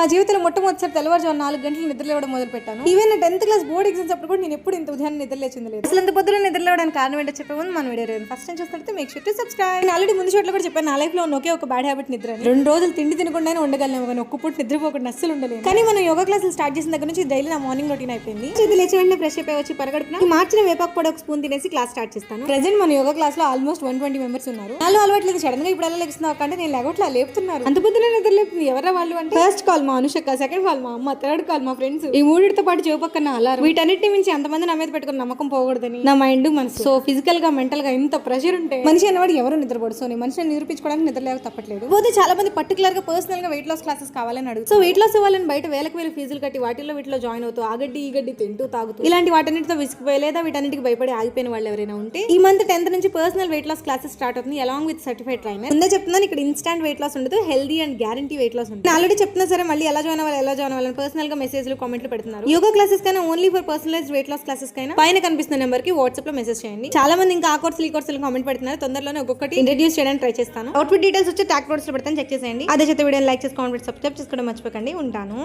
నా జీవితంలో మొట్టమొదటిసారి తెల్లవారుజాము 4 గంటలు నిద్రలేవడం మొదలు పెట్టాను. ఈవెన్ నా 10th క్లాస్ బోర్డ్ ఎగ్జామ్స్ అప్పుడు కూడా నేను ఎప్పుడు ఇంత ఉదయాన్నే నిద్రలేచింది లేదు. అసలు ఇంత పొద్దున నిద్రలేవడానికి కారణం ఏంటో చెప్పే ముందు మన వీడియో ఫస్ట్ టైం చూస్తే మేక్ షూర్ టు సబ్స్క్రైబ్. నేను ఆల్రెడీ ముందు షోట్లో కూడా చెప్పాను, నా లైఫ్ లో ఒకే ఒక బ్యాడ్ హ్యాబిట్ నిద్ర. 2 రోజులు తిండి తినకుండానే ఉండగలను, కానీ ఒక్క పూట నిద్రపోకుండా అస్సలు ఉండలేదు. కానీ మనం యోగా క్లాసులు స్టార్ట్ చేసిన దగ్గర నుంచి డైలీ నా మార్నింగ్ రొటీన్ అయిపోయింది. ఇది లేచి వెంటనే ఫ్రెష్ అయిపోయి వచ్చి పరగడుపున మార్చిన వేపాకు పొడి ఒక స్పూన్ తినేసి క్లాస్ స్టార్ట్ చేస్తాను. ప్రెజెంట్ మన యోగా క్లాస్ లో ఆల్మోస్ట్ 120 మెంబర్స్ ఉన్నారు. నాలో అలవాట్లేదు, సడన్ గా ఇప్పుడు ఎలా లెగుస్తున్నావు అంటే నేను లేగట్లా లేపుతున్నారు. అంత పొద్దున నిద్ర లేపుతుంది ఎవరా వాళ్ళు అంటే ఫస్ట్ కాల్ మా అనుషక్క, సెకండ్ కాల్ మా అమ్మ, థర్డ్ కాల్ మా ఫ్రెండ్స్. ఈ మూడితో పాటు చెవుపక్కన అలారం. వీటన్నిటిని మించి అంతమంది నా మీద పెట్టుకుని నమ్మకం పోకూడదని నా మైండ్ మనసు. సో ఫిజికల్ గా మెంటల్ గా ఇంత ప్రెషర్ ఉంటే మనిషి అన్నవాడు ఎవరు నిద్రపోడు. సో నేను మనిషిని నిరూపించుకోవడానికి నిద్ర లేక తప్పట్లేదు. పోతే చాలా మంది పర్టికులర్ గా పర్సనల్ గా వెయిట్ లాస్ క్లాసెస్ కావాలని అడుగు. సో వెయిట్ లాస్ అవ్వాలని బయట వేలకు వేలు ఫీజులు కట్టి వీటిలో జాయిన్ అవుతూ ఆ గడ్డి ఈ గడ్డి తింటూ తాగుతూ ఇలాంటి వాటన్నిటితో విసిగిపోయి లేదా వీటన్నిటికి భయపడి ఆగిపోయిన వాళ్ళు ఎవరైనా ఉంటే ఈ మంత్ 10th నుంచి personal weight loss classes start అవుతుంది అలాంగ్ విత్ సర్టిఫైడ్ ట్రైనర్. ముందే చెప్తున్నాను, ఇక్కడ ఇన్స్టాంట్ వెయిట్ లాస్ ఉండదు, healthy and guarantee weight loss ఉంటుంది. ఆల్రెడీ చెప్తున్నా సరే మళ్ళీ ఎలా జాయిన్ అవ్వాలని పర్సనల్ గా మెసేజ్లు కామెంట్లు పెడుతున్నారు. యోగా క్లాసెస్ కైనా only for personalised weight loss classes కైనా పైన కనిపిస్తున్న నెంబర్ కి వాట్సాప్ లో మెసేజ్ చేయండి. చాలా మంది ఇంకా ఆ కోర్సులు ఈ కోర్సులు కామెంట్ పెడుతున్నారు. తొందరలోనే ఒక్కొక్కటి ఇంట్రడ్యూస్ చేయడానికి ట్రై చేస్తాను. అవుట్ఫిట్ డీటెయిల్స్ వచ్చి ట్యాగ్ నోట్స్ లో పెడతాను, చెక్ చేసేయండి. అదే చేత వీడియోని లైక్ చేసి కామెంట్ సబ్స్క్రైబ్ చేసుకోవడం మర్చిపోకండి. ఉంటాను.